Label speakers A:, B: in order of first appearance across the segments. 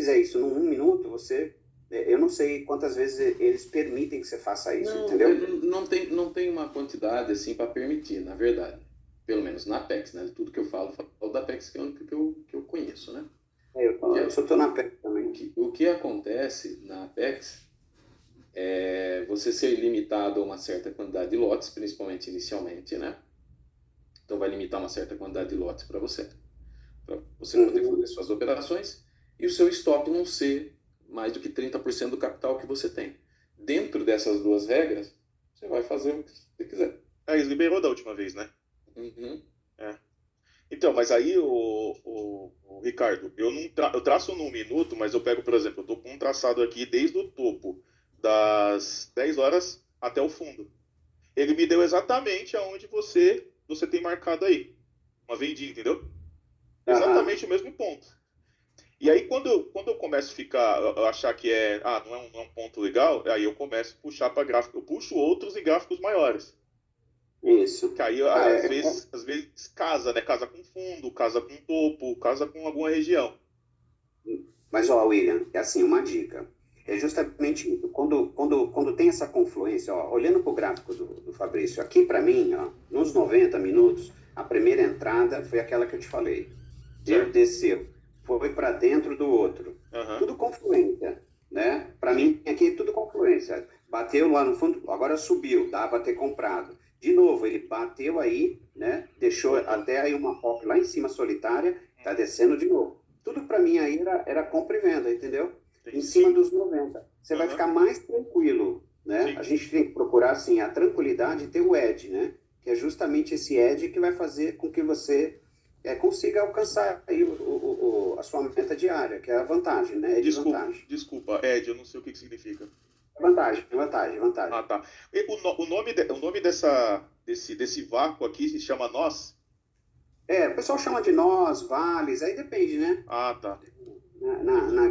A: fizer isso num 1 minuto, eu não sei quantas vezes eles permitem que você faça isso,
B: Não,
A: entendeu?
B: não tem uma quantidade assim para permitir, na verdade. Pelo menos na Apex, né? Tudo que eu falo da Apex, que é o único que eu conheço, né?
A: Eu só tô na pé também.
B: O que acontece na Apex é você ser limitado a uma certa quantidade de lotes, principalmente inicialmente, né? Então vai limitar uma certa quantidade de lotes para você poder fazer suas operações, e o seu stop não ser mais do que 30% do capital que você tem. Dentro dessas duas regras, você vai fazer o que você quiser.
C: Eles liberou da última vez, né?
B: Uhum.
C: É. Então, mas aí, o Ricardo, eu traço num minuto, mas eu pego, por exemplo, eu tô com um traçado aqui desde o topo das 10 horas até o fundo. Ele me deu exatamente aonde você tem marcado aí. Uma vendinha, entendeu?
A: Aham.
C: Exatamente o mesmo ponto. E aí, quando eu começo a achar que não é um ponto legal, aí eu começo a puxar para gráfico. Eu puxo outros em gráficos maiores.
A: Isso.
C: Que aí,
A: Ah,
C: às vezes casa, né? Casa com fundo, casa com topo, casa com alguma região.
A: mas, ó, William, é assim, uma dica. É justamente isso. Quando tem essa confluência, ó, olhando para o gráfico do Fabrício, aqui para mim, ó, nos 90 minutos, a primeira entrada foi aquela que eu te falei. Deu,
C: Certo.
A: desceu, foi para dentro do outro.
C: Aham.
A: Tudo confluência, né? Para
C: Sim.
A: mim, aqui tudo confluência. Bateu lá no fundo, agora subiu, dá para ter comprado. De novo, ele bateu aí, né? Deixou
C: Voltou.
A: até aí uma pop lá em cima solitária, tá descendo de novo. Tudo para mim aí era compra e venda, entendeu? Em
C: Entendi.
A: cima
C: Sim.
A: dos 90. Você vai
C: Aham.
A: ficar mais tranquilo, né?
C: Sim.
A: A gente tem que procurar, assim, a tranquilidade e ter o edge, né? Que é justamente esse edge que vai fazer com que você consiga alcançar aí a sua meta diária, que é a vantagem, né? É de vantagem.
C: Desculpa, Ed, eu não sei o que significa.
A: Vantagem, vantagem,
C: Ah,
A: vantagem.
C: tá. E o nome desse vácuo aqui se chama nós?
A: O pessoal chama de nós, vales, aí depende, né?
C: Ah, tá.
A: Na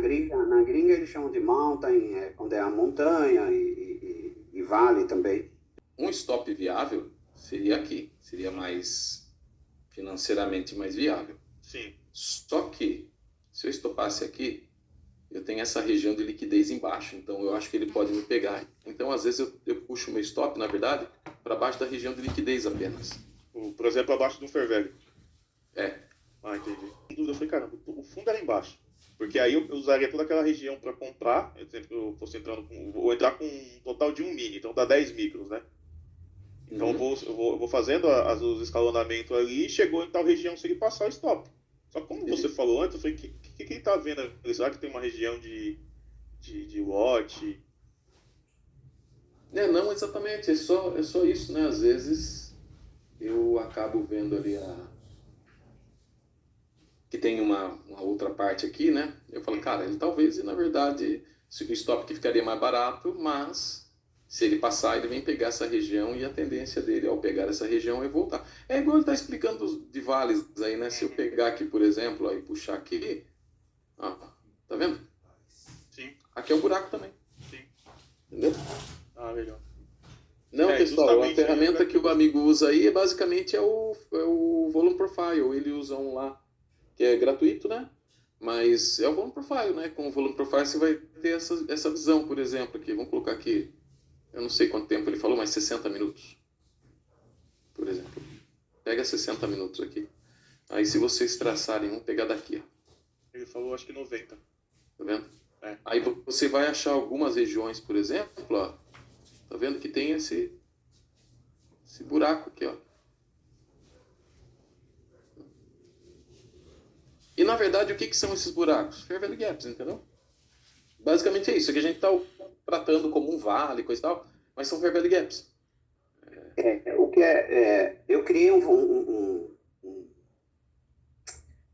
A: gringa eles chamam de mountain, quando é a montanha, e vale também.
B: Um stop viável seria aqui, seria mais financeiramente mais viável.
C: Sim.
B: Só que, se eu estopasse aqui, eu tenho essa região de liquidez embaixo, então eu acho que ele pode me pegar. Então, às vezes, eu puxo o meu stop, na verdade, para baixo da região de liquidez apenas.
C: Por exemplo, abaixo do fair value.
B: É.
C: Ah, entendi. Em dúvida, eu falei, caramba, o fundo era embaixo. Porque aí eu usaria toda aquela região para comprar. Por exemplo, eu fosse vou entrar com um total de 1 mini, então dá 10 micros, né? Então eu vou fazendo os escalonamentos ali e chegou em tal região se ele passar o stop. Só que como você falou antes, eu falei, o que ele tá vendo? Será que tem uma região de watch?
B: Não exatamente, é só isso, né? Às vezes eu acabo vendo ali que tem uma outra parte aqui, né? Eu falo, cara, ele talvez, na verdade, o stop que ficaria mais barato, mas se ele passar, ele vem pegar essa região e a tendência dele ao pegar essa região é voltar. É igual ele está explicando de vales aí, né? Se eu pegar aqui, por exemplo, ó, e puxar aqui, ó, tá vendo?
C: Sim.
B: Aqui é o buraco também.
C: Sim.
B: Entendeu?
C: Ah, legal.
B: Não, pessoal, a
C: justamente
B: ferramenta que o amigo usa aí basicamente é o Volume Profile. Ele usa um lá que é gratuito, né? Mas é o Volume Profile, né? Com o Volume Profile você vai ter essa visão, por exemplo, aqui. Vamos colocar aqui, eu não sei quanto tempo ele falou, mas 60 minutos, por exemplo. Pega 60 minutos aqui. Aí se vocês traçarem, vamos pegar daqui, ó.
C: Ele falou, acho que 90.
B: Tá vendo?
C: É.
B: Aí você vai achar algumas regiões, por exemplo, ó. Tá vendo que tem esse buraco aqui, ó. E na verdade, o que são esses buracos? Fair Value Gaps, entendeu? Basicamente é isso, que a gente está tratando como um vale, coisa e tal, mas são Fair Value Gaps.
A: Eu criei um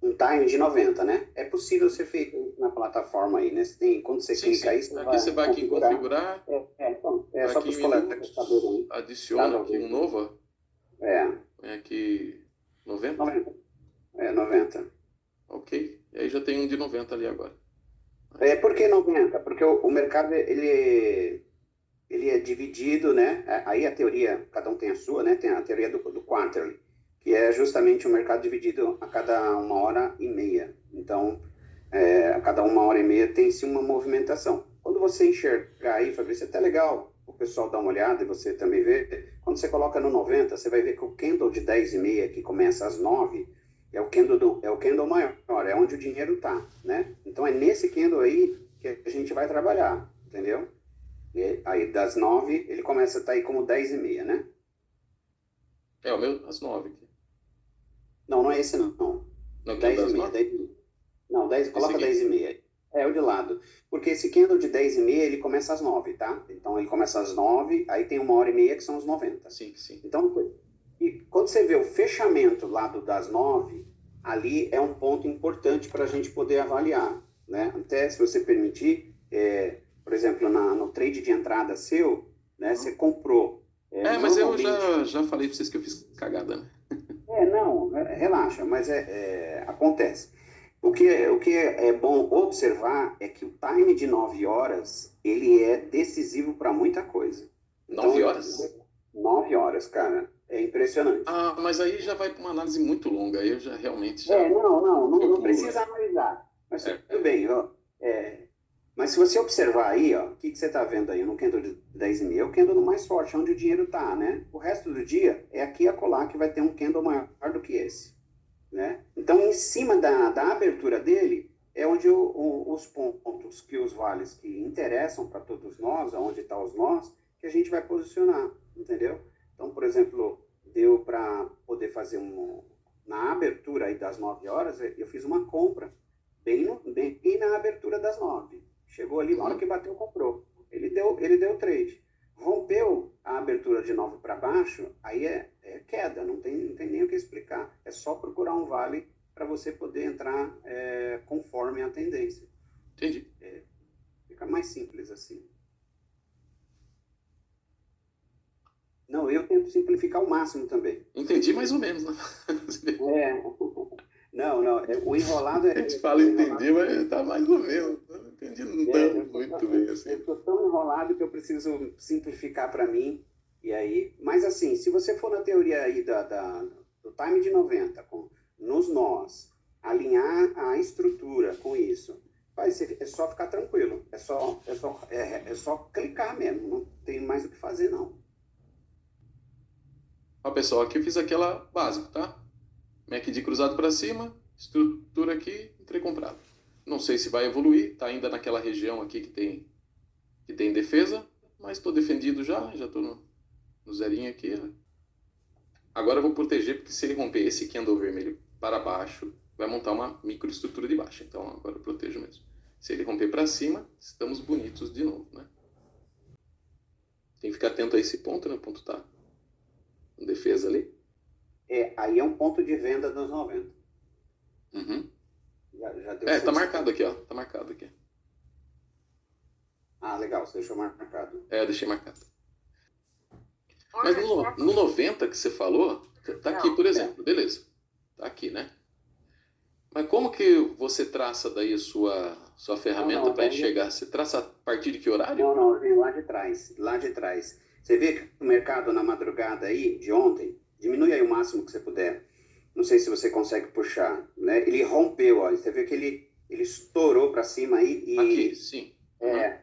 A: time de 90, né? É possível ser feito na plataforma aí, né? Quando você clica aí, você
B: aqui você vai aqui em configurar.
A: Então, só
B: aqui
A: para os
B: em
A: colegas
B: minutos,
A: saberem.
B: adiciona aqui um novo.
A: É.
B: Põe aqui 90.
A: 90. 90.
B: Ok. E aí já tem um de 90 ali agora.
A: Por que 90? Porque o mercado, ele é dividido, né? Aí a teoria, cada um tem a sua, né? Tem a teoria do quarterly, que é justamente o mercado dividido a cada 1h30. Então, A cada 1h30 tem-se uma movimentação. Quando você enxergar aí, Fabrício, é até legal o pessoal dar uma olhada e você também ver. Quando você coloca no 90, você vai ver que o candle de 10h30, que começa às 9, é o candle maior, é onde o dinheiro está, né? Então é nesse candle aí que a gente vai trabalhar, entendeu? E aí das 9, ele começa a estar aí como 10h30, né?
B: O meu, às 9 aqui.
A: Não é esse não.
B: Não, que é das 9?
A: 10h30. Não, 10, coloca
B: aqui.
A: 10h30. É o de lado. Porque esse candle de 10h30, ele começa às 9, tá? Então ele começa às 9, aí tem 1h30 que são os 90.
B: Sim, sim.
A: Então, e quando você vê o fechamento lá das 9, ali é um ponto importante para a gente poder avaliar, né? Até se você permitir, por exemplo, no trade de entrada seu, né? Você comprou.
B: Mas eu já falei para vocês que eu fiz cagada, né?
A: Não, relaxa, mas acontece. O que é bom observar é que o time de 9 horas, ele é decisivo para muita coisa. Então,
B: 9 horas?
A: 9 horas, cara. É impressionante.
B: Mas aí já vai para uma análise muito longa. Aí eu já realmente...
A: Não precisa analisar. Mas tudo bem. Mas se você observar aí, o que você está vendo aí no candle de 10h30? É o candle mais forte, onde o dinheiro está, né? O resto do dia é aqui e acolá que vai ter um candle maior do que esse. Né? Então, em cima da abertura dele, é onde os pontos que os vales que interessam para todos nós, onde estão os nós, que a gente vai posicionar, entendeu? Então, por exemplo, deu para poder fazer na abertura aí das 9 horas, eu fiz uma compra, bem na abertura das 9. Chegou ali, na hora que bateu, comprou. Ele deu trade. Rompeu a abertura de 9 para baixo, aí é queda, não tem nem o que explicar. É só procurar um vale para você poder entrar conforme a tendência.
B: Entendi.
A: Fica mais simples assim. Não, eu tento simplificar ao máximo também.
B: Entendi mais ou menos, né?
A: Não, o enrolado
B: A gente fala entendi, mas tá mais ou menos. Não entendi muito bem assim.
A: Eu estou tão enrolado que eu preciso simplificar para mim. E aí, mas assim, se você for na teoria aí do time de 90, nos nós, alinhar a estrutura com isso, é só ficar tranquilo. É só clicar mesmo. Não tem mais o que fazer, não.
B: Ó, pessoal, aqui eu fiz aquela básica, tá? MACD cruzado para cima, estrutura aqui, entrei comprado. Não sei se vai evoluir, tá ainda naquela região aqui que tem defesa, mas estou defendido já estou no zerinho aqui. Ó. Agora eu vou proteger, porque se ele romper esse candle vermelho para baixo, vai montar uma microestrutura de baixo. Então agora eu protejo mesmo. Se ele romper para cima, estamos bonitos de novo, né? Tem que ficar atento a esse ponto, né? O ponto tá com defesa ali.
A: Aí é um ponto de venda dos 90.
B: Uhum.
A: Já deu
B: tá marcado aqui, ó. Tá marcado aqui.
A: Ah, legal, você deixou marcado.
B: Deixei marcado. Mas no 90 que você falou, tá aqui, por exemplo. Beleza. Tá aqui, né? Mas como que você traça daí a sua ferramenta para enxergar? Você traça a partir de que horário?
A: Não, vem lá de trás. Lá de trás. Você vê que o mercado na madrugada aí, de ontem, diminui aí o máximo que você puder. Não sei se você consegue puxar, né? Ele rompeu, ó. Você vê que ele estourou para cima aí e...
B: Aqui, sim.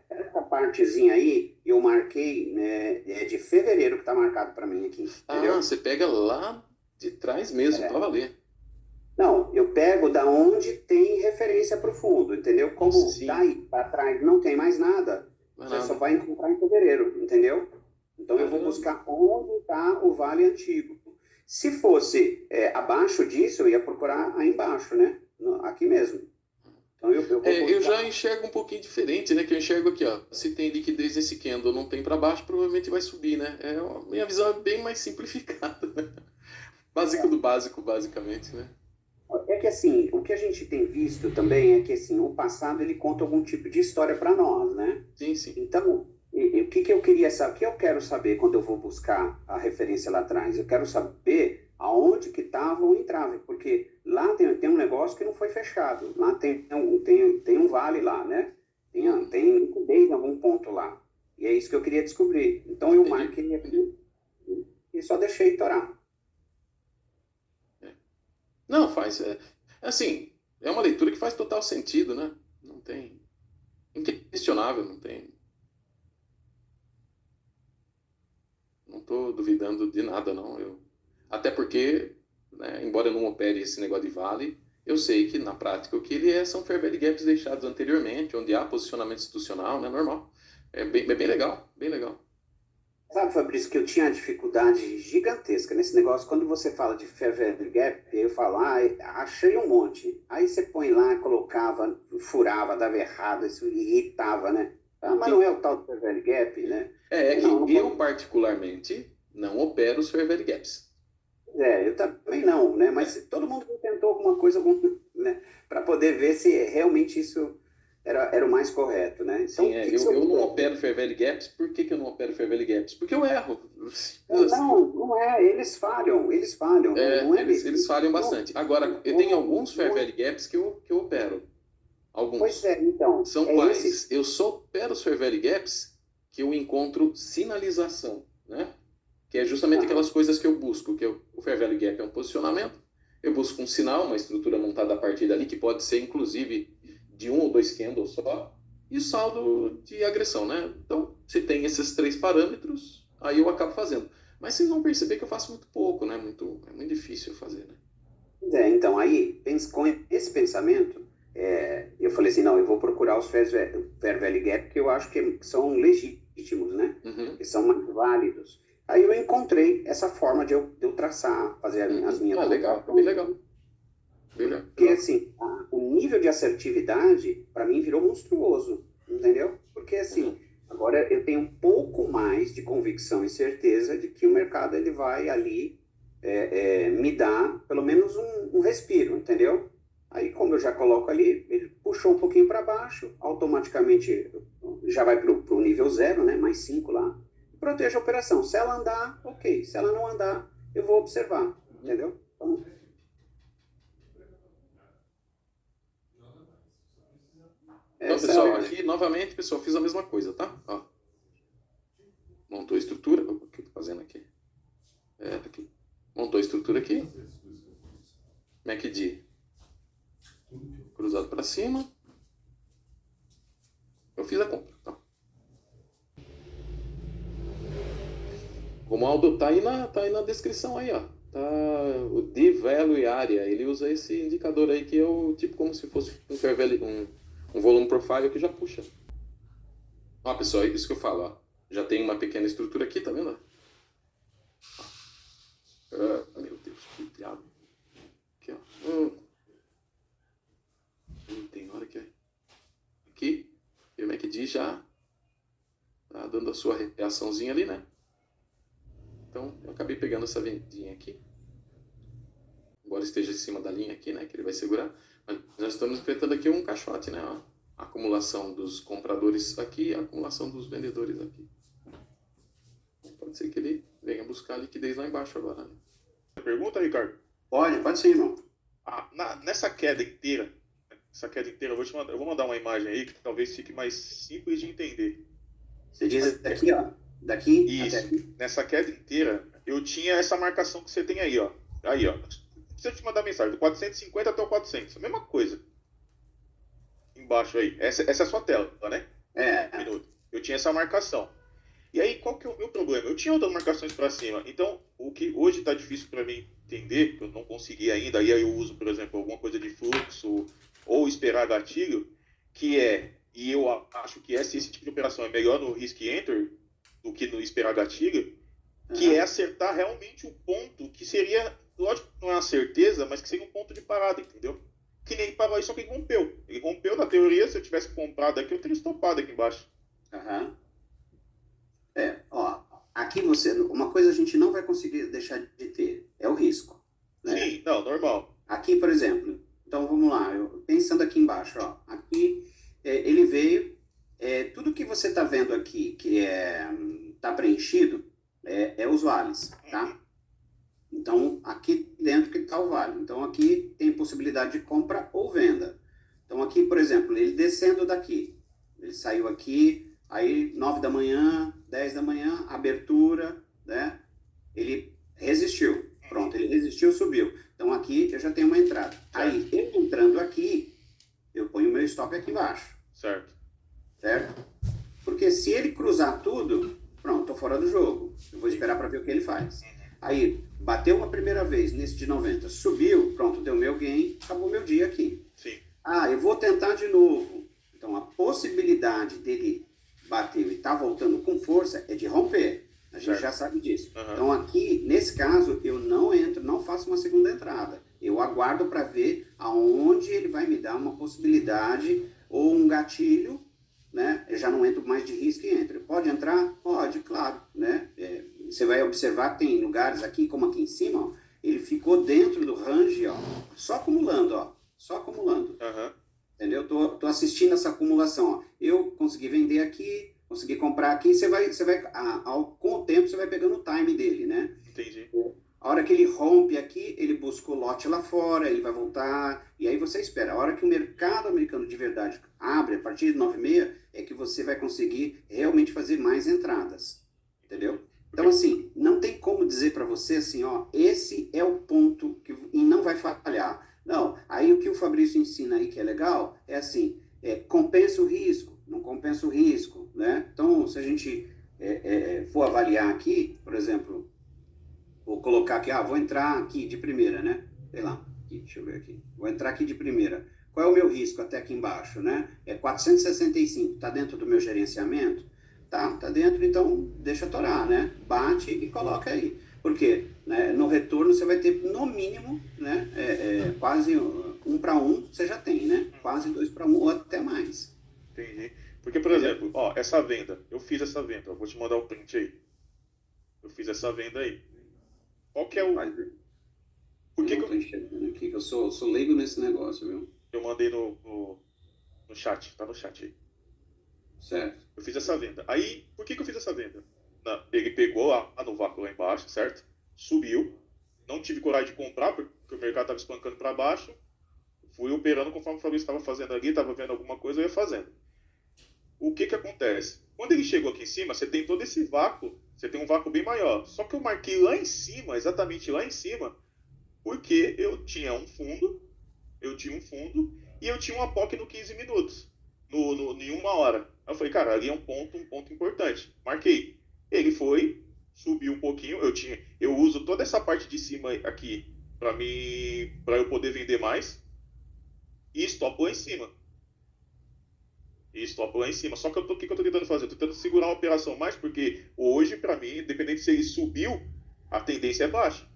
A: Essa partezinha aí, eu marquei, né, de fevereiro que tá marcado para mim aqui. Entendeu?
B: Você pega lá de trás mesmo, para valer.
A: Não, eu pego da onde tem referência para o fundo, entendeu? Como daí para trás não tem mais nada, você só vai encontrar em fevereiro, entendeu? Então eu vou buscar onde está o vale antigo. Se fosse abaixo disso, eu ia procurar aí embaixo, né? Aqui mesmo. Então
B: eu já enxergo um pouquinho diferente, né? Que eu enxergo aqui, ó. Se tem liquidez nesse candle, não tem para baixo, provavelmente vai subir, né? Minha visão é bem mais simplificada, né? Básico do básico, basicamente, né?
A: É que assim, o que a gente tem visto também é que assim, o passado ele conta algum tipo de história para nós, né?
B: Sim, sim.
A: Então, o que eu queria saber, o que eu quero saber quando eu vou buscar a referência lá atrás? Eu quero saber aonde que estava o entrave, porque lá tem um negócio que não foi fechado, lá tem um vale lá, né? Tem liquidez em algum ponto lá. E é isso que eu queria descobrir. Então eu marquei aqui e só deixei torar.
B: Não, faz. Assim, é uma leitura que faz total sentido, né? Não tem... Inquestionável, não tem... Não estou duvidando de nada, não. Até porque, né, embora eu não opere esse negócio de vale, eu sei que, na prática, o que ele são fair value gaps deixados anteriormente, onde há posicionamento institucional, né? Normal. É bem legal, bem legal.
A: Sabe, Fabrício, que eu tinha uma dificuldade gigantesca nesse negócio. Quando você fala de fair value gap, eu falo, achei um monte. Aí você põe lá, colocava, furava, dava errado, isso irritava, né? Mas não é o tal do fair value gap, né?
B: Que eu, particularmente, não opero os fair value gaps.
A: Eu também não, né? Mas todo mundo tentou alguma coisa, né? Para poder ver se realmente isso era o mais correto, né? Então,
B: sim, eu não opero fair value gaps. Por que eu não opero fair value gaps? Porque eu erro.
A: Não é. Eles falham. Não é
B: eles falham bastante. Agora, eu tenho alguns fair value gaps que eu opero. Alguns.
A: Pois é, então.
B: São quais? Eu só opero os fair value gaps que eu encontro sinalização, né? Que é justamente aquelas coisas que eu busco, que o fair value gap é um posicionamento, eu busco um sinal, uma estrutura montada a partir dali, que pode ser, inclusive, de 1 ou 2 candles só, e o saldo de agressão, né? Então, se tem esses 3 parâmetros, aí eu acabo fazendo. Mas vocês vão perceber que eu faço muito pouco, né? É muito difícil fazer, né?
A: Então, aí, com esse pensamento, eu falei assim, não, eu vou procurar os fair value gap, que eu acho que são legítimos, né?
B: Uhum.
A: Que são mais válidos. Aí eu encontrei essa forma de eu traçar, fazer as minhas...
B: legal, bem legal.
A: Porque, assim, o nível de assertividade, para mim, virou monstruoso, entendeu? Porque, assim, agora eu tenho um pouco mais de convicção e certeza de que o mercado ele vai ali me dar, pelo menos, um respiro, entendeu? Aí, como eu já coloco ali, ele puxou um pouquinho para baixo, automaticamente já vai para o nível 0, né? Mais 5 lá. Proteja a operação. Se ela andar, ok. Se ela não andar, eu vou observar, entendeu?
B: Então, pessoal, aqui, novamente, pessoal, fiz a mesma coisa, tá? Ó. Montou a estrutura. O que eu tô fazendo aqui? Aqui. Montou a estrutura aqui. MACD. Cruzado para cima. Eu fiz a compra, tá? O Maldo tá aí na descrição aí, ó. Tá o D-Value Area. Ele usa esse indicador aí que é o tipo como se fosse um volume profile que já puxa. Ó, pessoal, é isso que eu falo, ó. Já tem uma pequena estrutura aqui, tá vendo? Meu Deus, que diabo. Aqui, ó. Tem hora que é. Aqui, e o MACD já tá dando a sua reaçãozinha ali, né? Então, eu acabei pegando essa vendinha aqui. Embora esteja em cima da linha aqui, né? Que ele vai segurar. Mas nós estamos enfrentando aqui um caixote, né? Ó. A acumulação dos compradores aqui e a acumulação dos vendedores aqui. Pode ser que ele venha buscar a liquidez lá embaixo agora, né?
C: Pergunta, Ricardo?
A: Pode ser, irmão.
C: Nessa queda inteira, eu vou mandar uma imagem aí que talvez fique mais simples de entender.
A: Você diz aqui, ó. Daqui
C: Isso.
A: até aqui.
C: Nessa queda inteira, eu tinha essa marcação que você tem aí, ó. Aí, ó. Se eu te mandar mensagem, do 450 até o 400, a mesma coisa. Embaixo aí. Essa é a sua tela, né? Minuto. Eu tinha essa marcação. E aí, qual que é o meu problema? Eu tinha outras marcações para cima. Então, o que hoje está difícil para mim entender, que eu não consegui ainda, aí eu uso, por exemplo, alguma coisa de fluxo ou esperar gatilho, e eu acho que esse tipo de operação é melhor no risk enter do que no esperar gatilho, que é acertar realmente o ponto que seria, lógico que não é uma certeza, mas que seria um ponto de parada, entendeu? Que nem ele parou aí, só que ele rompeu. Ele rompeu, na teoria, se eu tivesse comprado aqui, eu teria estopado aqui embaixo.
A: Ó, aqui uma coisa a gente não vai conseguir deixar de ter, é o risco. Né?
C: Sim, não, normal.
A: Aqui, por exemplo, então vamos lá, pensando aqui embaixo, ó, aqui ele veio, tudo que você está vendo aqui que está preenchido é os vales, tá? Então, aqui dentro que está o vale. Então, aqui tem possibilidade de compra ou venda. Então, aqui, por exemplo, ele descendo daqui, ele saiu aqui, aí 9 da manhã, 10 da manhã, abertura, né? Ele resistiu. Pronto, ele resistiu, subiu. Então aqui eu já tenho uma entrada. Aí, eu entrando aqui, eu ponho o meu stop aqui embaixo.
C: Certo.
A: Certo? Porque se ele cruzar tudo, pronto, tô fora do jogo. Eu vou esperar para ver o que ele faz. Aí, bateu uma primeira vez nesse de 90, subiu, pronto, deu meu gain, acabou meu dia aqui.
C: Sim.
A: Ah, eu vou tentar de novo. Então, a possibilidade dele bater e tá voltando com força é de romper. A gente já sabe disso. Então, aqui, nesse caso, eu não entro, não faço uma segunda entrada. Eu aguardo para ver aonde ele vai me dar uma possibilidade ou um gatilho, né? Eu já não entro mais de risco e entro. Pode entrar? Pode, claro, né? Você vai observar que tem lugares aqui, como aqui em cima, ó, ele ficou dentro do range, ó, só acumulando, ó, só acumulando. Entendeu? Tô assistindo essa acumulação, ó. Eu consegui vender aqui, consegui comprar aqui, com o tempo você vai pegando o time dele, né?
C: Entendi.
A: A hora que ele rompe aqui, ele busca o lote lá fora, ele vai voltar, e aí você espera. A hora que o mercado americano de verdade abre, a partir de 9,6, é que você vai conseguir realmente fazer mais entradas. Entendeu? Então, assim, não tem como dizer para você assim, ó, esse é o ponto e não vai falhar. Não, aí o que o Fabrício ensina aí que é legal, é assim, compensa o risco, não compensa o risco, né? Então, se a gente for avaliar aqui, por exemplo, vou colocar aqui, vou entrar aqui de primeira, né? Sei lá, aqui, deixa eu ver aqui. Vou entrar aqui de primeira. Qual é o meu risco até aqui embaixo, né? É 465, tá dentro do meu gerenciamento? Tá dentro, então deixa torar, né? Bate e coloca aí. Por quê? Né? No retorno você vai ter, no mínimo, né? Quase 1 para 1 você já tem, né? Quase 2 para 1 ou até mais.
C: Entendi. Porque, por exemplo, ó, essa venda, eu fiz essa venda, eu vou te mandar o print aí. Eu fiz essa venda aí. Qual que é o...
A: Por que eu tô enxergando aqui, que eu sou leigo nesse negócio, viu?
C: Eu mandei no chat, tá no chat aí.
A: Certo.
C: Eu fiz essa venda. Aí, por que eu fiz essa venda? Ele pegou lá no vácuo lá embaixo, certo? Subiu. Não tive coragem de comprar, porque o mercado estava espancando para baixo. Fui operando conforme o Fabrício estava fazendo ali, estava vendo alguma coisa, eu ia fazendo. O que acontece? Quando ele chegou aqui em cima, você tem todo esse vácuo, você tem um vácuo bem maior. Só que eu marquei lá em cima, exatamente lá em cima, porque eu tinha um fundo, e eu tinha uma POC no 15 minutos, em 1 hora. Aí eu falei, cara, ali é um ponto importante. Marquei. Ele foi, subiu um pouquinho, eu uso toda essa parte de cima aqui para eu poder vender mais, e stop lá em cima. Só que o que eu tô tentando fazer? Eu tô tentando segurar a operação mais, porque hoje, para mim, independente se ele subiu, a tendência é baixa.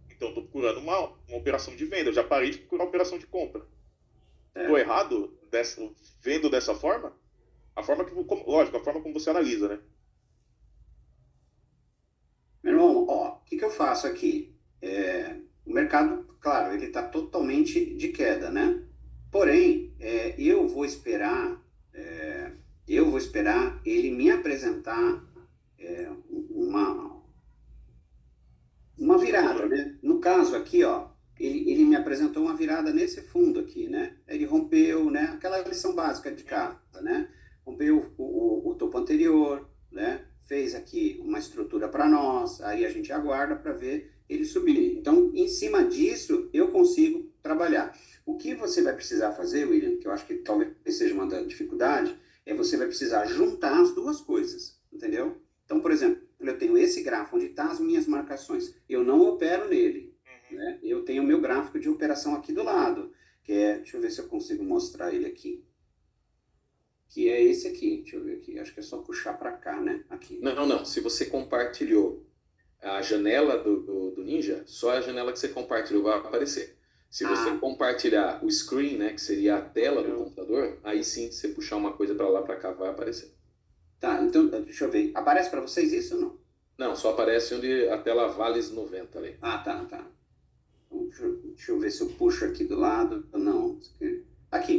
C: Então, eu tô procurando uma operação de venda. Eu já parei de procurar operação de compra. Tô errado vendo dessa forma? Lógico, a forma como você analisa, né?
A: Meu irmão, ó, o que eu faço aqui? O mercado, claro, ele está totalmente de queda, né? Porém, eu vou esperar ele me apresentar uma virada, né? No caso aqui, ó, ele me apresentou uma virada nesse fundo aqui, né? Ele rompeu, né? Aquela lição básica de casa, né? Rompeu o topo anterior, né? Fez aqui uma estrutura para nós, aí a gente aguarda para ver ele subir. Então, em cima disso, eu consigo trabalhar. O que você vai precisar fazer, William, que eu acho que talvez seja uma dificuldade, você vai precisar juntar as duas coisas, entendeu? Então, por exemplo, eu tenho esse gráfico onde estão as minhas marcações. Eu não opero nele, né? Eu tenho o meu gráfico de operação aqui do lado, que deixa eu ver se eu consigo mostrar ele aqui. Que é esse aqui, deixa eu ver aqui. Acho que é só puxar para cá, né? Aqui.
B: Não. Se você compartilhou a janela do Ninja, só a janela que você compartilhou vai aparecer. Se você compartilhar o screen, né, que seria a tela do computador, aí sim, se você puxar uma coisa para lá, para cá, vai aparecer.
A: Tá, então, deixa eu ver. Aparece para vocês isso ou não?
B: Não, só aparece onde a tela Vales 90 ali.
A: Tá. Então, deixa eu ver se eu puxo aqui do lado. Não. Aqui.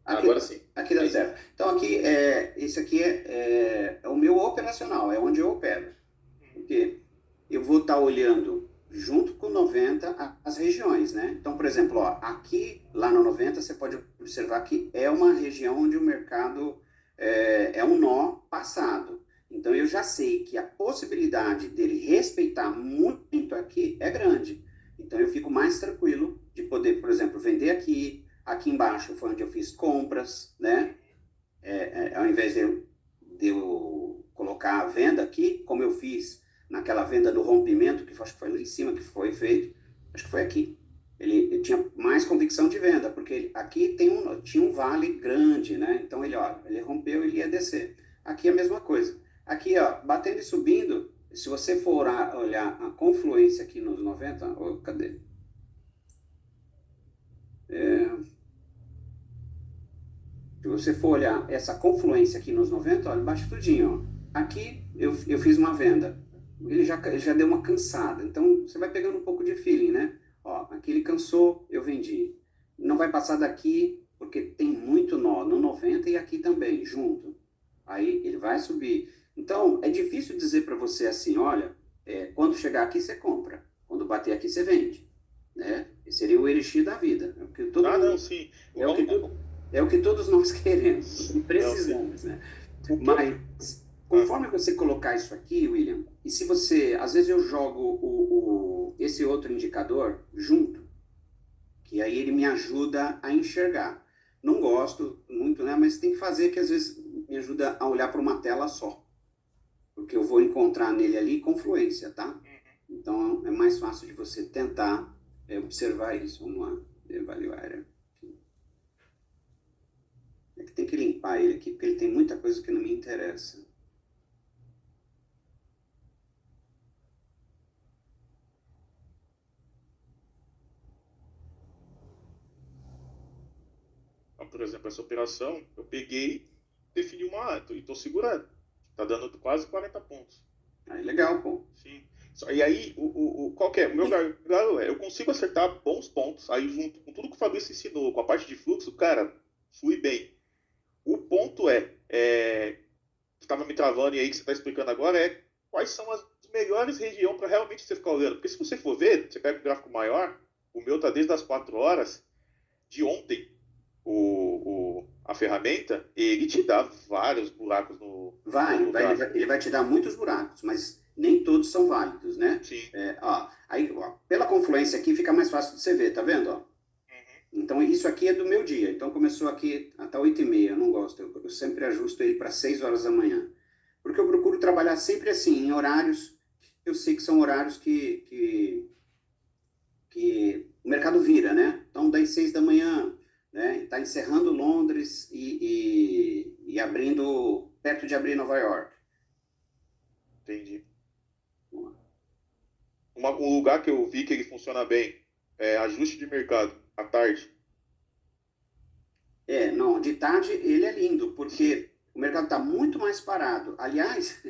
B: Agora sim.
A: Aqui dá certo. Então, aqui, esse aqui é o meu operacional, é onde eu opero. Porque eu vou estar olhando junto com 90 as regiões, né? Então, por exemplo, ó, aqui, lá no 90, você pode observar que é uma região onde o mercado é um nó passado. Então, eu já sei que a possibilidade dele respeitar muito aqui é grande. Então eu fico mais tranquilo de poder, por exemplo, vender aqui. Aqui embaixo foi onde eu fiz compras, né? Ao invés de eu colocar a venda aqui, como eu fiz naquela venda do rompimento, que acho que foi lá em cima que foi feito, acho que foi aqui. Ele tinha mais convicção de venda, porque aqui tinha um vale grande, né? Então ele rompeu e ele ia descer. Aqui é a mesma coisa. Aqui, ó, batendo e subindo, se você for olhar a confluência aqui nos 90, cadê? Se você for olhar essa confluência aqui nos 90, olha, baixa tudinho, ó. Aqui eu fiz uma venda. Ele já deu uma cansada. Então você vai pegando um pouco de feeling, né? Ó, aqui ele cansou, eu vendi. Não vai passar daqui, porque tem muito nó no 90 e aqui também, junto. Aí ele vai subir. Então é difícil dizer para você assim, olha, quando chegar aqui você compra, quando bater aqui você vende, né? Esse seria o elixir da vida. É o que todo mundo,
C: não, sim.
A: é o que todos nós queremos e precisamos, né? Mas conforme você colocar isso aqui, William, e se você, às vezes eu jogo esse outro indicador junto, que aí ele me ajuda a enxergar. Não gosto muito, né? Mas tem que fazer que às vezes me ajuda a olhar para uma tela só, porque eu vou encontrar nele ali confluência, tá? Então é mais fácil de você tentar observar isso. Vamos lá, evaluar. É que tem que limpar ele aqui, porque ele tem muita coisa que não me interessa.
C: Então, por exemplo, essa operação, eu peguei, defini e estou segurando. Tá dando quase 40 pontos.
A: Aí legal, pô.
C: Sim. E aí, qual que é? O meu gargalo eu consigo acertar bons pontos, aí junto com tudo que o Fabrício ensinou, com a parte de fluxo, cara, flui bem. O ponto que estava me travando e aí que você está explicando agora quais são as melhores regiões para realmente você ficar olhando. Porque se você for ver, você pega um gráfico maior, o meu tá desde as 4 horas de ontem, a ferramenta, ele te dá vários buracos no
A: ele vai te dar muitos buracos, mas nem todos são válidos, né?
C: Sim.
A: Aí, pela confluência aqui fica mais fácil de você ver, tá vendo? Ó? Então, isso aqui é do meu dia. Então, começou aqui até 8h30. Eu não gosto. Eu sempre ajusto ele para 6 horas da manhã. Porque eu procuro trabalhar sempre assim, em horários eu sei que são horários que o mercado vira, né? Então, das 6 da manhã, né? Está encerrando Londres e abrindo, perto de abrir Nova York.
C: Entendi. Um lugar que eu vi que ele funciona bem é ajuste de mercado, à tarde.
A: Não, de tarde ele é lindo, porque o mercado está muito mais parado. Aliás,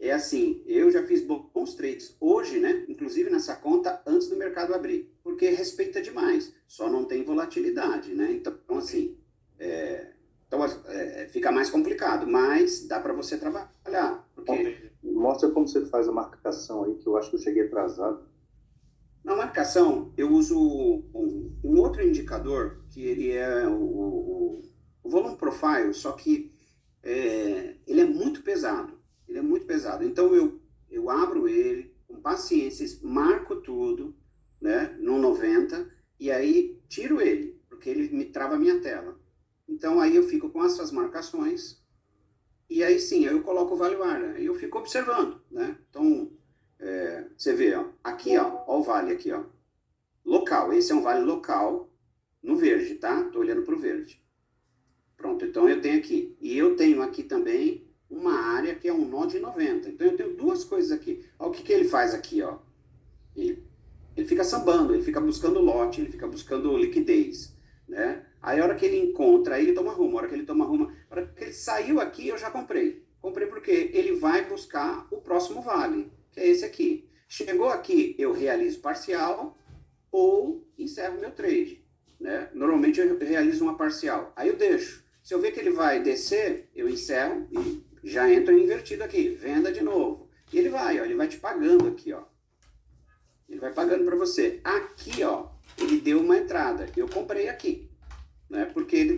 A: é assim, eu já fiz bons trades hoje, né? Inclusive nessa conta antes do mercado abrir, porque respeita demais, só não tem volatilidade, né? Então, assim, fica mais complicado, mas dá para você trabalhar. Porque...
D: Mostra como você faz a marcação aí, que eu acho que eu cheguei atrasado.
A: Na marcação, eu uso um outro indicador, que ele é o volume profile, só que ele é muito pesado. Ele é muito pesado. Então, eu abro ele com paciência, marco tudo, né, no 90, e aí tiro ele, porque ele me trava a minha tela. Então, aí eu fico com essas marcações, e aí sim, eu coloco o value area, aí eu fico observando, né? Então, você vê, ó, aqui, ó o vale aqui, ó, local, esse é um vale local, no verde, tá? Tô olhando pro verde. Pronto, então eu tenho aqui, e eu tenho aqui também uma área que é um nó de 90, então eu tenho duas coisas aqui. Olha o que ele faz aqui, ó, ele fica sambando, ele fica buscando lote, ele fica buscando liquidez, né? Aí a hora que ele encontra, aí ele toma rumo, a hora que ele toma rumo, a hora que ele saiu aqui, eu já comprei. Comprei porque ele vai buscar o próximo vale, que é esse aqui. Chegou aqui, eu realizo parcial ou encerro meu trade, né? Normalmente eu realizo uma parcial, aí eu deixo. Se eu ver que ele vai descer, eu encerro e já entro invertido aqui, venda de novo. E ele vai, ó, ele vai te pagando aqui, ó. Ele vai pagando para você. Aqui, ó, ele deu uma entrada. Eu comprei aqui, né? Porque ele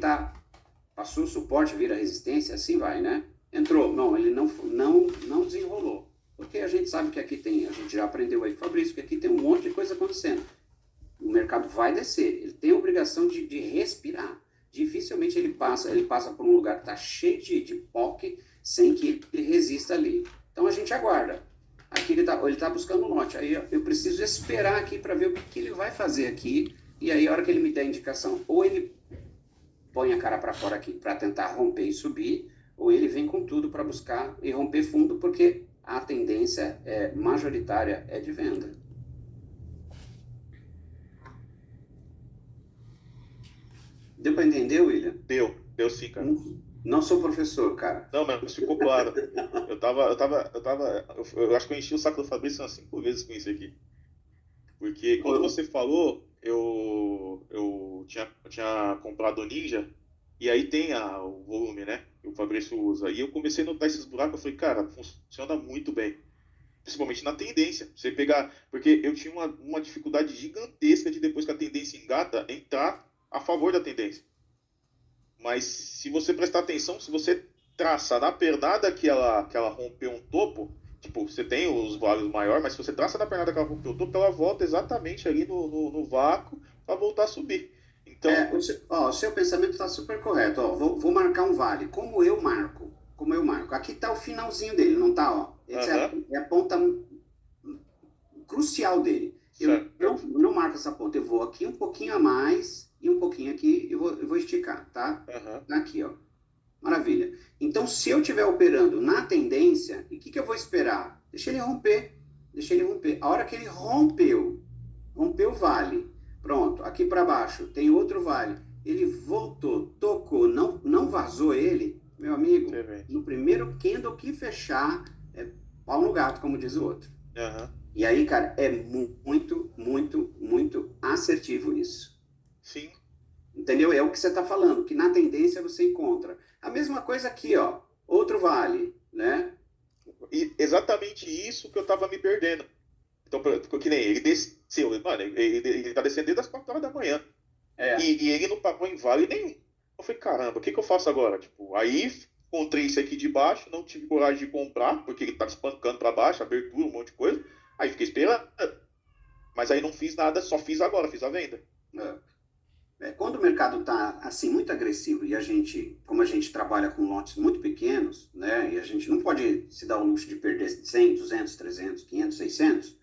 A: passou o suporte, vira resistência, assim vai, né? Entrou. Não, ele não desenrolou. Porque a gente sabe que aqui tem, a gente já aprendeu aí, Fabrício, que aqui tem um monte de coisa acontecendo. o mercado vai descer. Ele tem a obrigação de respirar. Dificilmente ele passa por um lugar que está cheio de POC sem que ele resista ali. Então a gente aguarda. Aqui ele tá buscando um lote. Aí eu preciso esperar aqui para ver o que ele vai fazer aqui. E aí a hora que ele me der a indicação, ou ele põe a cara para fora aqui para tentar romper e subir, ou ele vem com tudo para buscar e romper fundo, porque a tendência majoritária é de venda. Deu para entender, William?
C: Deu sim, cara.
A: Não sou professor, cara.
C: Não, mas ficou claro. Eu acho que eu enchi o saco do Fabrício umas 5 vezes com isso aqui. Porque quando você falou, eu tinha comprado o Ninja, e aí tem o volume, né? Que o Fabrício usa. E eu comecei a notar esses buracos, eu falei, cara, funciona muito bem. Principalmente na tendência. Você pegar. Porque eu tinha uma dificuldade gigantesca de, depois que a tendência engata, entrar a favor da tendência. Mas se você prestar atenção, se você traça na pernada que ela rompeu um topo, tipo, você tem os vales maiores, mas se você traça na pernada que ela rompeu o topo, ela volta exatamente ali no vácuo para voltar a subir. Então,
A: o seu pensamento está super correto. Ó, vou marcar um vale. Como eu marco? Aqui está o finalzinho dele, não está? Ó. Essa é a ponta crucial dele. Eu não marco essa ponta. Eu vou aqui um pouquinho a mais e um pouquinho aqui. Eu vou esticar, tá? Aqui, ó. Maravilha. Então, se eu estiver operando na tendência, o que eu vou esperar? Deixa ele romper. A hora que ele rompeu o vale. Pronto, aqui para baixo tem outro vale. Ele voltou, tocou, não vazou ele, meu amigo. No primeiro candle que fechar, é pau no gato, como diz o outro. E aí, cara, é muito, muito, muito assertivo isso.
C: Sim.
A: Entendeu? É o que você está falando, que na tendência você encontra. A mesma coisa aqui, ó. Outro vale, né?
C: E exatamente isso que eu tava me perdendo. Então, que nem ele desceu, mano, ele tá descendo desde as 4 horas da manhã. E ele não pagou em vale nenhum. Eu falei, caramba, o que eu faço agora? Tipo, aí encontrei esse aqui de baixo, não tive coragem de comprar, porque ele tava espancando para baixo, abertura, um monte de coisa. Aí fiquei esperando. Mas aí não fiz nada, só fiz agora, fiz a venda.
A: Quando o mercado está assim muito agressivo e como a gente trabalha com lotes muito pequenos, né, e a gente não pode se dar o luxo de perder 100, 200, 300, 500, 600,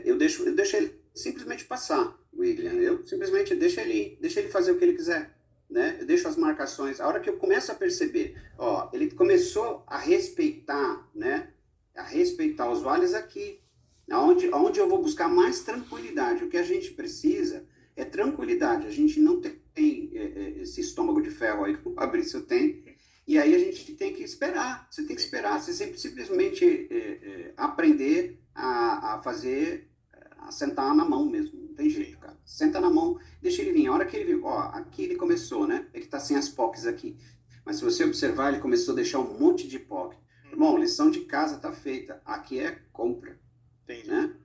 A: eu deixo ele simplesmente passar, William. Eu simplesmente deixo ele fazer o que ele quiser, né? Eu deixo as marcações. A hora que eu começo a perceber, ó, ele começou a respeitar, né? A respeitar os vales aqui, onde eu vou buscar mais tranquilidade. O que a gente precisa é tranquilidade. A gente não tem esse estômago de ferro aí que o Fabrício tem. E aí a gente tem que esperar. Você tem que esperar. Você simplesmente aprender a fazer, a sentar na mão mesmo. Não tem jeito, cara. Senta na mão, deixa ele vir. A hora que ele vir, ó, aqui ele começou, né? É que tá sem as POCs aqui. Mas se você observar, ele começou a deixar um monte de POC. Irmão, lição de casa tá feita. Aqui é compra.
C: Entendi.
A: Né?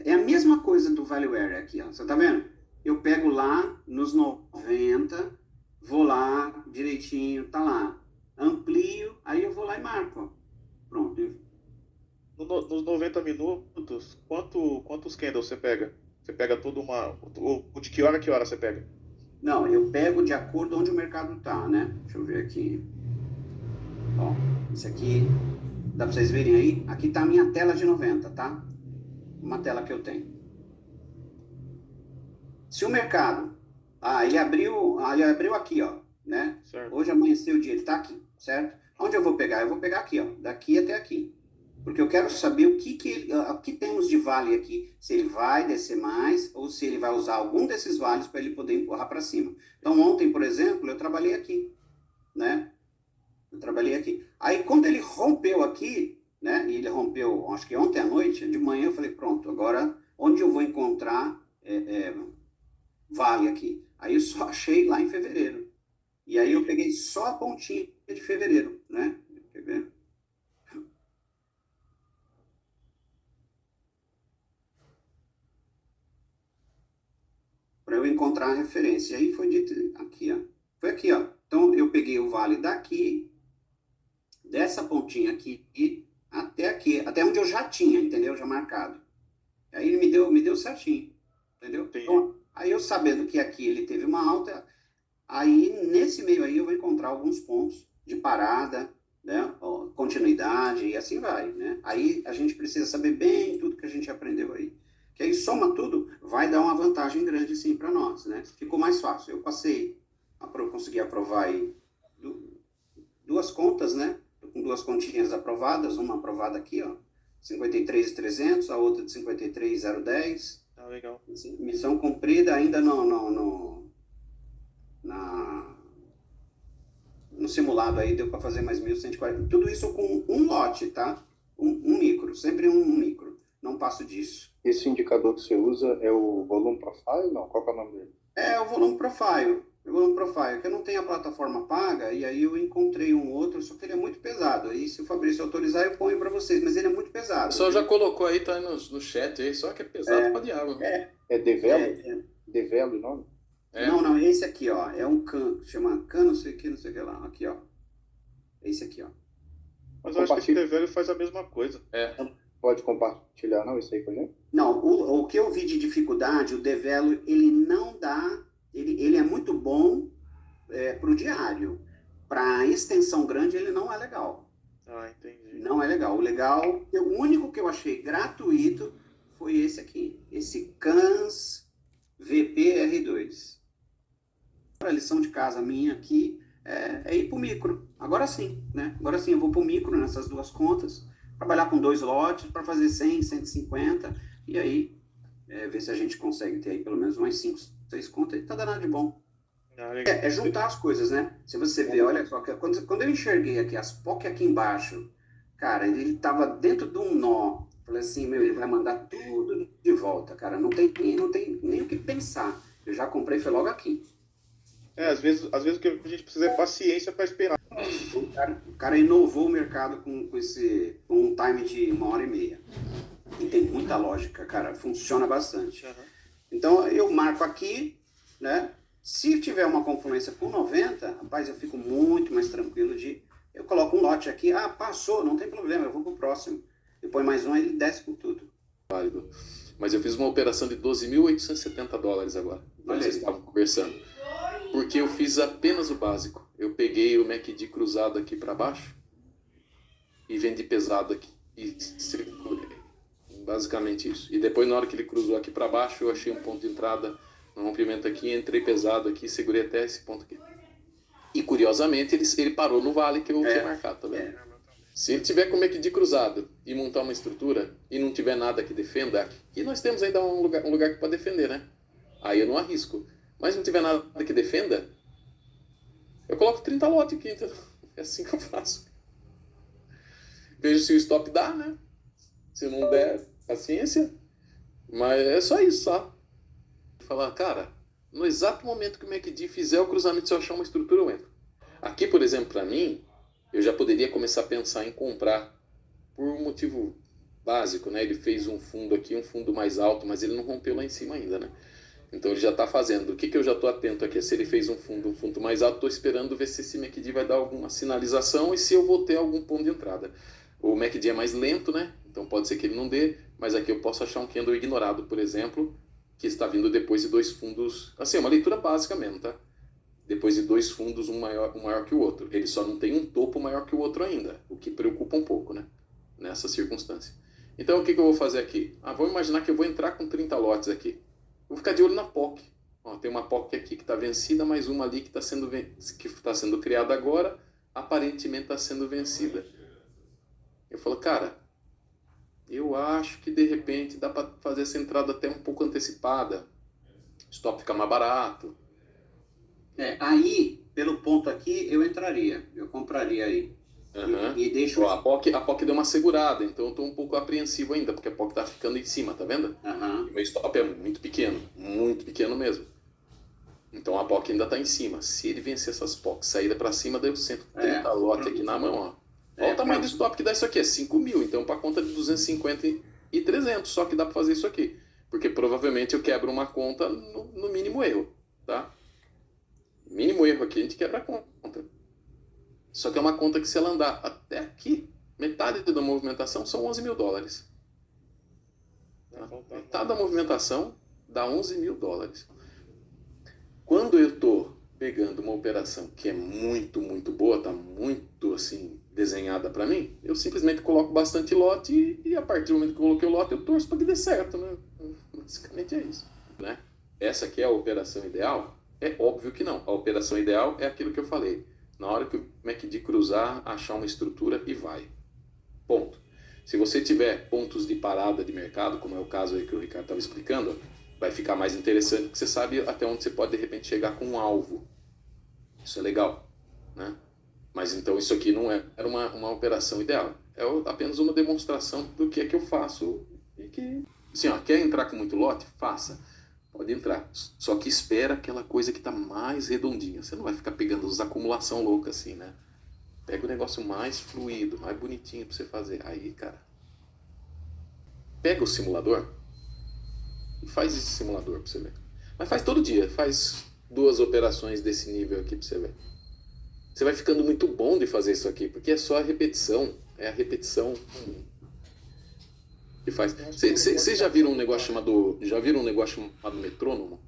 A: É a mesma coisa do Value Area aqui, ó. Você tá vendo? Eu pego lá nos 90, vou lá direitinho, tá lá. Amplio, aí eu vou lá e marco. Ó. Pronto.
C: Nos 90 minutos, quantos candles você pega? Você pega toda uma... De que hora a que hora você pega?
A: Não, eu pego de acordo onde o mercado tá, né? Deixa eu ver aqui. Ó, esse aqui... Dá para vocês verem aí? Aqui está a minha tela de 90, tá? Uma tela que eu tenho. Se o mercado... ele abriu aqui, ó, né?
C: Certo.
A: Hoje amanheceu o dia, ele está aqui, certo? Onde eu vou pegar? Eu vou pegar aqui, ó, daqui até aqui. Porque eu quero saber o que temos de vale aqui. Se ele vai descer mais ou se ele vai usar algum desses vales para ele poder empurrar para cima. Então, ontem, por exemplo, eu trabalhei aqui, né? Aí, quando ele rompeu aqui, né? E ele rompeu, acho que ontem à noite, de manhã, eu falei, pronto, agora onde eu vou encontrar vale aqui? Aí eu só achei lá em fevereiro. E aí eu peguei só a pontinha de fevereiro, né? Quer ver? Para eu encontrar a referência. E aí foi dito aqui, ó. Foi aqui, ó. Então, eu peguei o vale daqui, dessa pontinha aqui até aqui, até onde eu já tinha, entendeu? Já marcado. Aí ele me deu certinho. Entendeu?
C: Entendi.
A: Então, aí eu sabendo que aqui ele teve uma alta, aí nesse meio aí eu vou encontrar alguns pontos de parada, né? Ó, continuidade e assim vai, né? Aí a gente precisa saber bem tudo que a gente aprendeu aí. Que aí soma tudo, vai dar uma vantagem grande sim para nós, né? Ficou mais fácil. Eu passei, consegui aprovar aí duas contas, né? Tô com duas continhas aprovadas, uma aprovada aqui, ó, 53.300, a outra de 53.010.
C: Ah, legal.
A: Missão cumprida ainda na, no simulado aí deu para fazer mais 1.140. Tudo isso com um lote, tá? Um micro, sempre um micro. Não passo disso.
D: Esse indicador que você usa é o volume profile? Não, qual que é o nome dele?
A: É o volume profile. O volume profile, que eu não tenho a plataforma paga, e aí eu encontrei um outro, só que ele é muito pesado. Aí se o Fabrício autorizar, eu ponho para vocês, mas ele é muito pesado.
B: O pessoal já colocou aí, tá aí no chat aí, só que é pesado pra diabo.
D: É Develo? Develo o nome?
A: Não, esse aqui, ó, é um CAN, chama CAN não sei o que lá. Aqui, ó. Esse aqui, ó.
C: Mas eu acho que esse Develo faz a mesma coisa.
D: Pode compartilhar, não, isso aí com a gente?
A: Não, o que eu vi de dificuldade, o Develo, ele não dá, ele é muito bom para o diário. Para extensão grande, ele não é legal.
C: Ah, entendi.
A: Não é legal. O único que eu achei gratuito foi esse aqui, esse CANS VPR2. A lição de casa minha aqui é ir para o micro. Agora sim, né? Agora sim, eu vou para o micro nessas duas contas, trabalhar com 2 lotes para fazer 100, 150, e aí ver se a gente consegue ter aí pelo menos umas 5, 6 contas, e tá danado de bom.
C: Ah, legal.
A: É juntar as coisas, né? Se você vê, olha só, quando eu enxerguei aqui as POC aqui embaixo, cara, ele tava dentro de um nó. Falei assim, meu, ele vai mandar tudo de volta, cara. Não tem nem o que pensar. Eu já comprei, foi logo aqui.
C: Às vezes o que a gente precisa é paciência para esperar.
A: O cara inovou o mercado com um time de 1h30. E tem muita lógica, cara. Funciona bastante.
C: Uhum.
A: Então, eu marco aqui, né? Se tiver uma confluência com 90, rapaz, eu fico muito mais tranquilo eu coloco um lote aqui, passou, não tem problema, eu vou pro próximo. Eu ponho mais um, ele desce com tudo.
B: Válido. Mas eu fiz uma operação de $12.870 agora. Quando vocês estavam conversando. Porque eu fiz apenas o básico. Eu peguei o MACD cruzado aqui para baixo e vendi pesado aqui. E circulei. Basicamente isso. E depois, na hora que ele cruzou aqui para baixo, eu achei um ponto de entrada no rompimento aqui, entrei pesado aqui, segurei até esse ponto aqui. E curiosamente, ele parou no vale que eu tinha marcado, tá vendo? Se ele tiver com o MACD cruzado e montar uma estrutura e não tiver nada que defenda, aqui nós temos ainda um lugar para defender, né? Aí eu não arrisco. Mas não tiver nada que defenda, eu coloco 30 lotes aqui, entendeu? É assim que eu faço. Vejo se o stop dá, né? Se não der, paciência. Mas é só isso, só. Falar, cara, no exato momento que o MACD fizer o cruzamento, se eu achar uma estrutura, eu entro. Aqui, por exemplo, para mim, eu já poderia começar a pensar em comprar por um motivo básico, né? Ele fez um fundo aqui, um fundo mais alto, mas ele não rompeu lá em cima ainda, né? Então ele já está fazendo. O que eu já estou atento aqui? Se ele fez um fundo mais alto, estou esperando ver se esse MACD vai dar alguma sinalização e se eu vou ter algum ponto de entrada. O MACD é mais lento, né? Então pode ser que ele não dê, mas aqui eu posso achar um candle ignorado, por exemplo, que está vindo depois de 2 fundos. Assim, é uma leitura básica mesmo, tá? Depois de 2 fundos, um maior que o outro. Ele só não tem um topo maior que o outro ainda, o que preocupa um pouco, né? Nessa circunstância. Então o que eu vou fazer aqui? Vamos imaginar que eu vou entrar com 30 lotes aqui. Vou ficar de olho na POC. Tem uma POC aqui que está vencida, mais uma ali que está sendo criada agora, aparentemente está sendo vencida. Eu falo, cara, eu acho que de repente dá para fazer essa entrada até um pouco antecipada. Stop fica mais barato.
A: Aí, pelo ponto aqui, eu entraria. Eu compraria aí.
B: Uhum.
A: E deixo...
B: A POC deu uma segurada, então eu estou um pouco apreensivo ainda, porque a POC está ficando em cima, tá vendo?
A: Uhum.
B: E meu stop é muito pequeno mesmo. Então a POC ainda está em cima. Se ele vencer essas POCs, saída para cima, deu 130 lote aqui na mão, ó. Olha o tamanho do stop que dá isso aqui, é 5.000. Então para conta de 250 e 300, só que dá para fazer isso aqui. Porque provavelmente eu quebro uma conta no mínimo erro, tá? Mínimo erro aqui, a gente quebra a conta. Só que é uma conta que se ela andar até aqui, metade da movimentação são $11.000. Tá? Metade da movimentação dá 11 mil dólares. Quando eu estou pegando uma operação que é muito, muito boa, está muito assim desenhada para mim, eu simplesmente coloco bastante lote e a partir do momento que eu coloquei o lote, eu torço para que dê certo, né? Basicamente é isso, né? Essa aqui é a operação ideal? É óbvio que não. A operação ideal é aquilo que eu falei. Na hora que o MACD cruzar, achar uma estrutura e vai. Ponto. Se você tiver pontos de parada de mercado, como é o caso aí que o Ricardo estava explicando, vai ficar mais interessante, porque você sabe até onde você pode, de repente, chegar com um alvo. Isso é legal, né? Mas então isso aqui não era uma operação ideal. É apenas uma demonstração do que é que eu faço e que, assim, ó, quer entrar com muito lote? Faça. Pode entrar. Só que espera aquela coisa que está mais redondinha. Você não vai ficar pegando as acumulação louca assim, né? Pega o negócio mais fluido, mais bonitinho para você fazer. Aí, cara, pega o simulador e faz esse simulador para você ver. Mas faz todo dia. Faz 2 operações desse nível aqui para você ver. Você vai ficando muito bom de fazer isso aqui, porque é só a repetição. É a repetição que faz. Vocês já viram um negócio chamado metrônomo?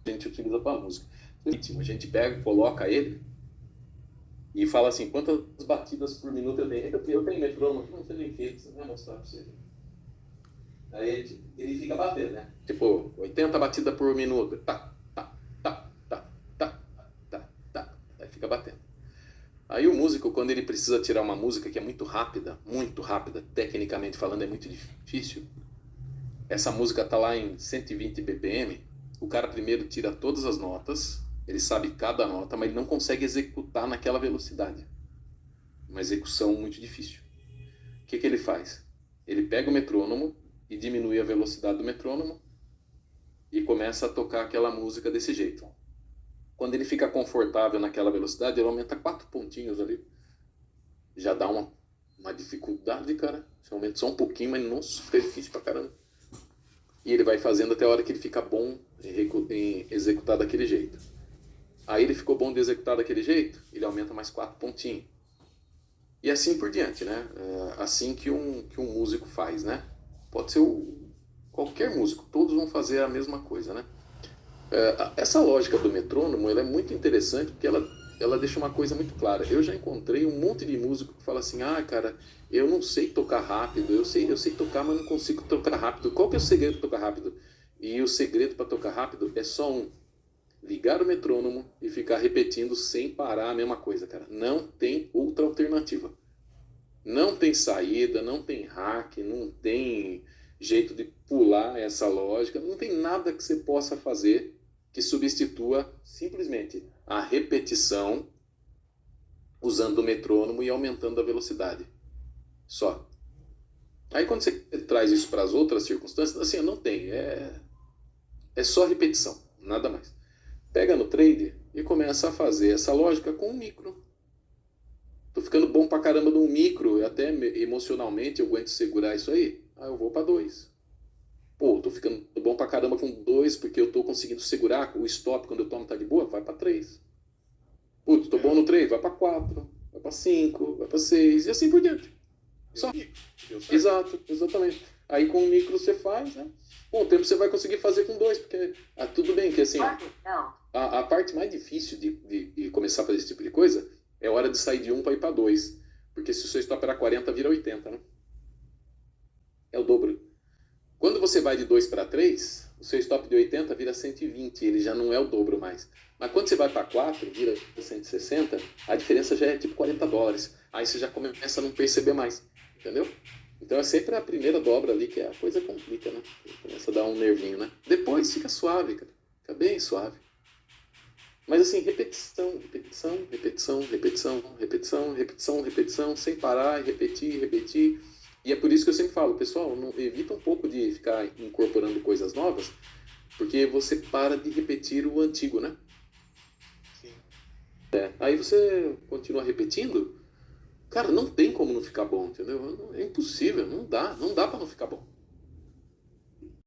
B: A gente utiliza para música. A gente pega, coloca ele e fala assim, quantas batidas por minuto eu tenho? Eu tenho metrônomo, não sei nem feito, você vai mostrar para você. Aí ele fica batendo, né? Tipo, 80 batidas por minuto. Tá. Aí fica batendo. Aí o músico, quando ele precisa tirar uma música que é muito rápida, tecnicamente falando é muito difícil, essa música tá lá em 120 BPM, o cara primeiro tira todas as notas, ele sabe cada nota, mas ele não consegue executar naquela velocidade. Uma execução muito difícil. O que ele faz? Ele pega o metrônomo e diminui a velocidade do metrônomo e começa a tocar aquela música desse jeito. Quando ele fica confortável naquela velocidade, ele aumenta 4 pontinhos ali. Já dá uma dificuldade, cara. Você aumenta só um pouquinho, mas nossa, fica difícil pra caramba. E ele vai fazendo até a hora que ele fica bom em executar daquele jeito. Aí ele ficou bom de executar daquele jeito, ele aumenta mais 4 pontinhos. E assim por diante, né? É assim que um músico faz, né? Pode ser qualquer músico, todos vão fazer a mesma coisa, né? Essa lógica do metrônomo ela é muito interessante porque ela deixa uma coisa muito clara. Eu já encontrei um monte de músico que fala assim, cara, eu não sei tocar rápido, eu sei tocar, mas não consigo tocar rápido. Qual que é o segredo para tocar rápido? E o segredo para tocar rápido é só ligar o metrônomo e ficar repetindo sem parar a mesma coisa, cara. Não tem outra alternativa. Não tem saída, não tem hack, não tem jeito de pular essa lógica, não tem nada que você possa fazer que substitua simplesmente a repetição usando o metrônomo e aumentando a velocidade. Só. Aí quando você traz isso para as outras circunstâncias, assim, não tem. É só repetição, nada mais. Pega no trade e começa a fazer essa lógica com um micro. Tô ficando bom pra caramba num micro, até emocionalmente eu aguento segurar isso aí. Eu vou para 2. Pô, tô ficando bom pra caramba com 2 porque eu tô conseguindo segurar o stop quando eu tomo tá de boa, vai para 3. Putz, tô bom no 3, vai para 4, vai para 5, vai para 6 e assim por diante. Só. Exato, exatamente. Aí com o micro você faz, né? Com o tempo você vai conseguir fazer com 2, porque tudo bem que assim, a parte mais difícil de começar a fazer esse tipo de coisa é a hora de sair de 1 para ir para 2. Porque se o seu stop era 40, vira 80, né? É o dobro. Quando você vai de 2 para 3, o seu stop de 80 vira 120, ele já não é o dobro mais. Mas quando você vai para 4, vira 160, a diferença já é tipo $40. Aí você já começa a não perceber mais, entendeu? Então é sempre a primeira dobra ali que a coisa complica, né? Começa a dar um nervinho, né? Depois fica suave, cara. Fica bem suave. Mas assim, repetição, sem parar, repetir. E é por isso que eu sempre falo, pessoal, evita um pouco de ficar incorporando coisas novas, porque você para de repetir o antigo, né?
C: Sim.
B: Aí você continua repetindo, cara, não tem como não ficar bom, entendeu? É impossível, não dá para não ficar bom.